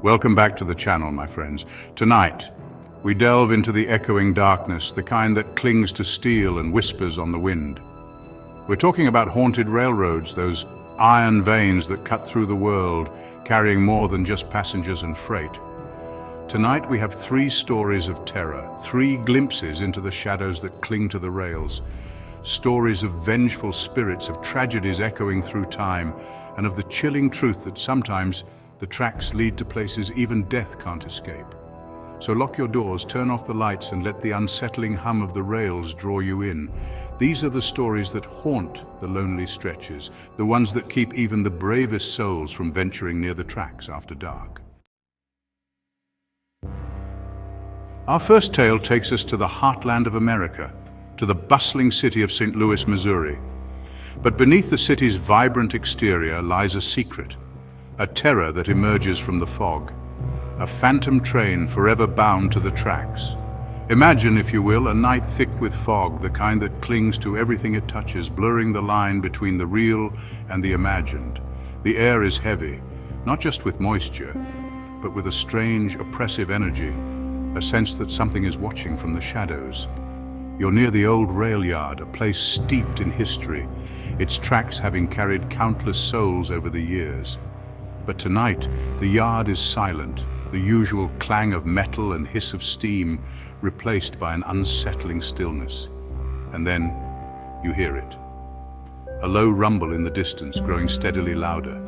Welcome back to the channel, my friends. Tonight, we delve into the echoing darkness, the kind that clings to steel and whispers on the wind. We're talking about haunted railroads, those iron veins that cut through the world, carrying more than just passengers and freight. Tonight, we have three stories of terror, three glimpses into the shadows that cling to the rails, stories of vengeful spirits, of tragedies echoing through time, and of the chilling truth that sometimes the tracks lead to places even death can't escape. So lock your doors, turn off the lights, and let the unsettling hum of the rails draw you in. These are the stories that haunt the lonely stretches, the ones that keep even the bravest souls from venturing near the tracks after dark. Our first tale takes us to the heartland of America, to the bustling city of St. Louis, Missouri. But beneath the city's vibrant exterior lies a secret, a terror that emerges from the fog, a phantom train forever bound to the tracks. Imagine, if you will, a night thick with fog, the kind that clings to everything it touches, blurring the line between the real and the imagined. The air is heavy, not just with moisture, but with a strange, oppressive energy, a sense that something is watching from the shadows. You're near the old rail yard, a place steeped in history, its tracks having carried countless souls over the years. But tonight, the yard is silent, the usual clang of metal and hiss of steam replaced by an unsettling stillness. And then, you hear it. A low rumble in the distance, growing steadily louder.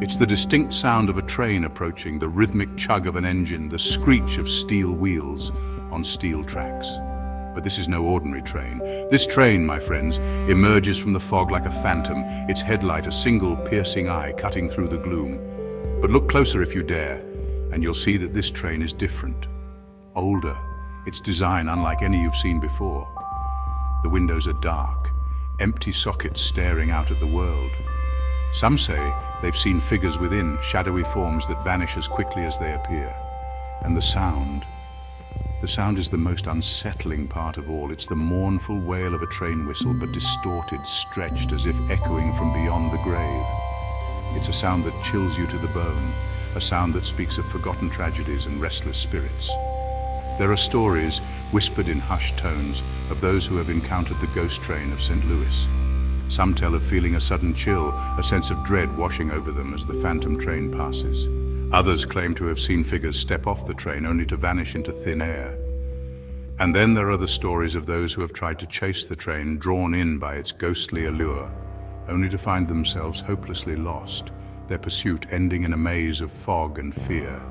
It's the distinct sound of a train approaching, the rhythmic chug of an engine, the screech of steel wheels on steel tracks. But this is no ordinary train. This train, my friends, emerges from the fog like a phantom, its headlight a single piercing eye cutting through the gloom. But look closer if you dare, and you'll see that this train is different. Older, its design unlike any you've seen before. The windows are dark, empty sockets staring out at the world. Some say they've seen figures within, shadowy forms that vanish as quickly as they appear. And the sound is the most unsettling part of all. It's the mournful wail of a train whistle, but distorted, stretched, as if echoing from beyond the grave. It's a sound that chills you to the bone, a sound that speaks of forgotten tragedies and restless spirits. There are stories, whispered in hushed tones, of those who have encountered the ghost train of St. Louis. Some tell of feeling a sudden chill, a sense of dread washing over them as the phantom train passes. Others claim to have seen figures step off the train only to vanish into thin air. And then there are the stories of those who have tried to chase the train, drawn in by its ghostly allure, only to find themselves hopelessly lost, their pursuit ending in a maze of fog and fear.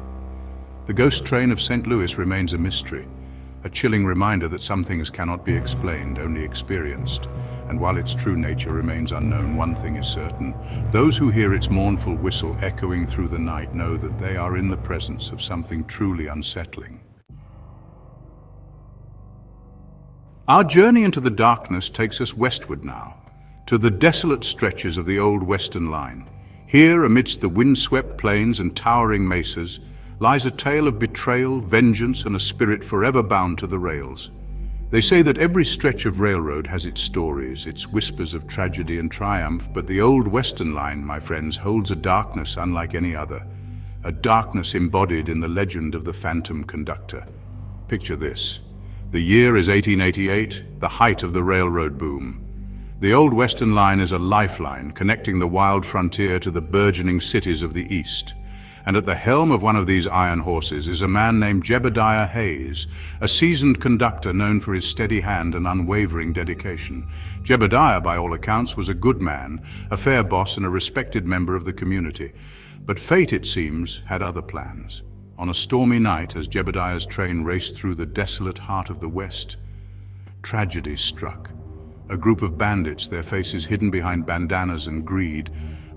The ghost train of St. Louis remains a mystery, a chilling reminder that some things cannot be explained, only experienced. And while its true nature remains unknown, one thing is certain. Those who hear its mournful whistle echoing through the night know that they are in the presence of something truly unsettling. Our journey into the darkness takes us westward now, to the desolate stretches of the old Western Line. Here, amidst the windswept plains and towering mesas, lies a tale of betrayal, vengeance, and a spirit forever bound to the rails. They say that every stretch of railroad has its stories, its whispers of tragedy and triumph, but the old Western Line, my friends, holds a darkness unlike any other, a darkness embodied in the legend of the phantom conductor. Picture this. The year is 1888, the height of the railroad boom. The old Western Line is a lifeline connecting the wild frontier to the burgeoning cities of the East. And at the helm of one of these iron horses is a man named Jebediah Hayes, a seasoned conductor known for his steady hand and unwavering dedication. Jebediah, by all accounts, was a good man, a fair boss and a respected member of the community. But fate, it seems, had other plans. On a stormy night, as Jebediah's train raced through the desolate heart of the West, tragedy struck. A group of bandits, their faces hidden behind bandanas and greed,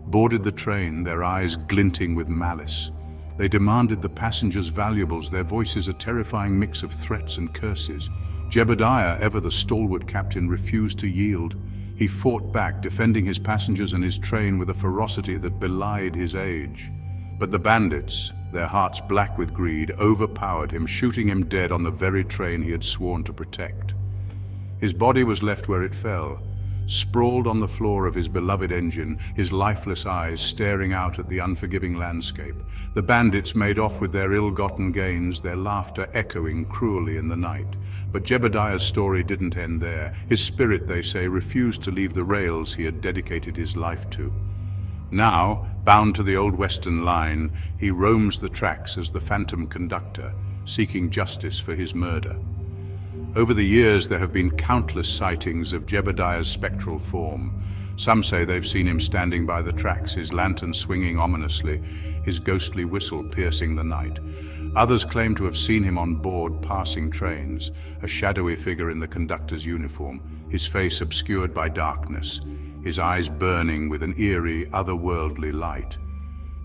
boarded the train, their eyes glinting with malice. They demanded the passengers' valuables, their voices a terrifying mix of threats and curses. Jebediah, ever the stalwart captain, refused to yield. He fought back, defending his passengers and his train with a ferocity that belied his age. But the bandits, their hearts black with greed, overpowered him, shooting him dead on the very train he had sworn to protect. His body was left where it fell, sprawled on the floor of his beloved engine, his lifeless eyes staring out at the unforgiving landscape. The bandits made off with their ill-gotten gains, their laughter echoing cruelly in the night. But Jebediah's story didn't end there. His spirit, they say, refused to leave the rails he had dedicated his life to. Now, bound to the old Western line, he roams the tracks as the phantom conductor, seeking justice for his murder. Over the years, there have been countless sightings of Jebediah's spectral form. Some say they've seen him standing by the tracks, his lantern swinging ominously, his ghostly whistle piercing the night. Others claim to have seen him on board passing trains, a shadowy figure in the conductor's uniform, his face obscured by darkness, his eyes burning with an eerie, otherworldly light.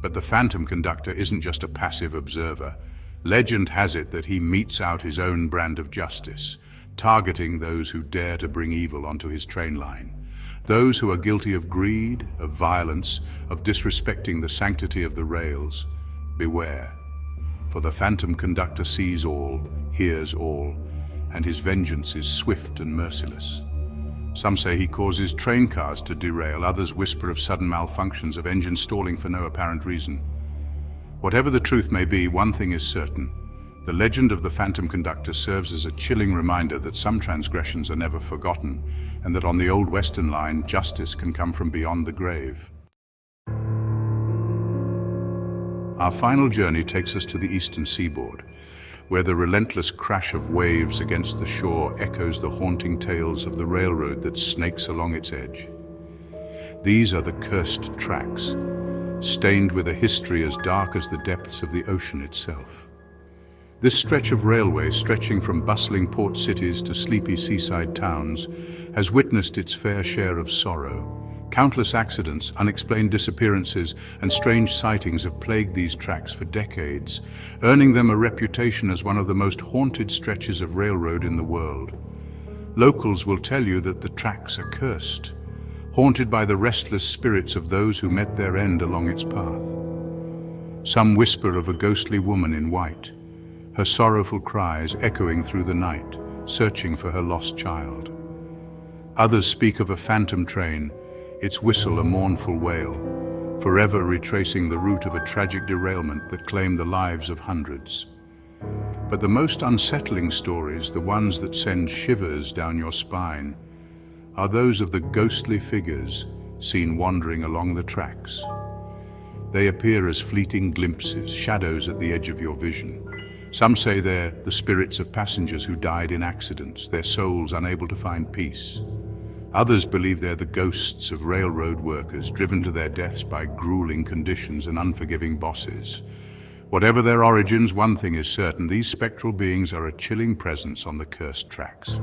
But the phantom conductor isn't just a passive observer. Legend has it that he metes out his own brand of justice, targeting those who dare to bring evil onto his train line. Those who are guilty of greed, of violence, of disrespecting the sanctity of the rails. Beware, for the phantom conductor sees all, hears all, and his vengeance is swift and merciless. Some say he causes train cars to derail, others whisper of sudden malfunctions, of engines stalling for no apparent reason. Whatever the truth may be, one thing is certain. The legend of the phantom conductor serves as a chilling reminder that some transgressions are never forgotten, and that on the old Western line, justice can come from beyond the grave. Our final journey takes us to the eastern seaboard, where the relentless crash of waves against the shore echoes the haunting tales of the railroad that snakes along its edge. These are the cursed tracks, stained with a history as dark as the depths of the ocean itself. This stretch of railway, stretching from bustling port cities to sleepy seaside towns, has witnessed its fair share of sorrow. Countless accidents, unexplained disappearances, and strange sightings have plagued these tracks for decades, earning them a reputation as one of the most haunted stretches of railroad in the world. Locals will tell you that the tracks are cursed, haunted by the restless spirits of those who met their end along its path. Some whisper of a ghostly woman in white, her sorrowful cries echoing through the night, searching for her lost child. Others speak of a phantom train, its whistle a mournful wail, forever retracing the route of a tragic derailment that claimed the lives of hundreds. But the most unsettling stories, the ones that send shivers down your spine, are those of the ghostly figures seen wandering along the tracks. They appear as fleeting glimpses, shadows at the edge of your vision. Some say they're the spirits of passengers who died in accidents, their souls unable to find peace. Others believe they're the ghosts of railroad workers driven to their deaths by grueling conditions and unforgiving bosses. Whatever their origins, one thing is certain: these spectral beings are a chilling presence on the cursed tracks.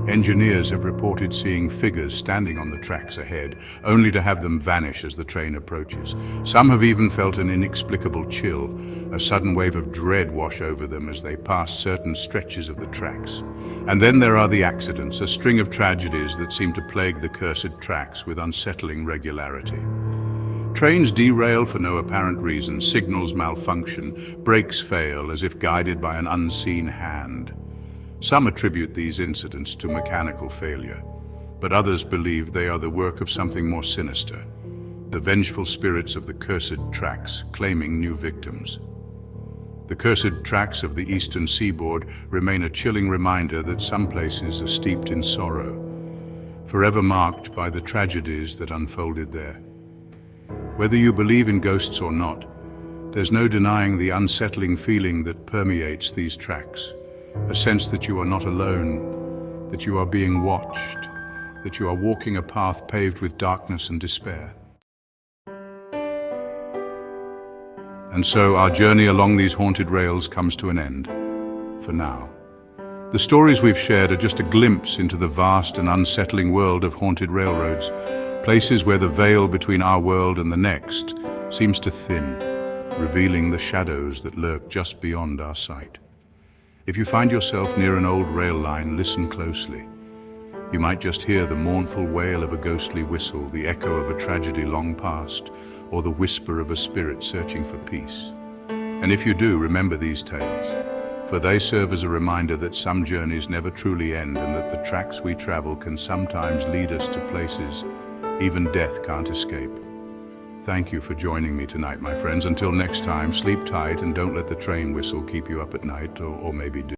Engineers have reported seeing figures standing on the tracks ahead, only to have them vanish as the train approaches. Some have even felt an inexplicable chill, a sudden wave of dread wash over them as they pass certain stretches of the tracks. And then there are the accidents, a string of tragedies that seem to plague the cursed tracks with unsettling regularity. Trains derail for no apparent reason, signals malfunction, brakes fail as if guided by an unseen hand. Some attribute these incidents to mechanical failure, but others believe they are the work of something more sinister, the vengeful spirits of the cursed tracks claiming new victims. The cursed tracks of the eastern seaboard remain a chilling reminder that some places are steeped in sorrow, forever marked by the tragedies that unfolded there. Whether you believe in ghosts or not, there's no denying the unsettling feeling that permeates these tracks. A sense that you are not alone, that you are being watched, that you are walking a path paved with darkness and despair. And so our journey along these haunted rails comes to an end, for now. The stories we've shared are just a glimpse into the vast and unsettling world of haunted railroads, places where the veil between our world and the next seems to thin, revealing the shadows that lurk just beyond our sight. If you find yourself near an old rail line, listen closely. You might just hear the mournful wail of a ghostly whistle, the echo of a tragedy long past, or the whisper of a spirit searching for peace. And if you do, remember these tales. for they serve as a reminder that some journeys never truly end and that the tracks we travel can sometimes lead us to places even death can't escape. Thank you for joining me tonight, my friends. Until next time, sleep tight and don't let the train whistle keep you up at night, or maybe do.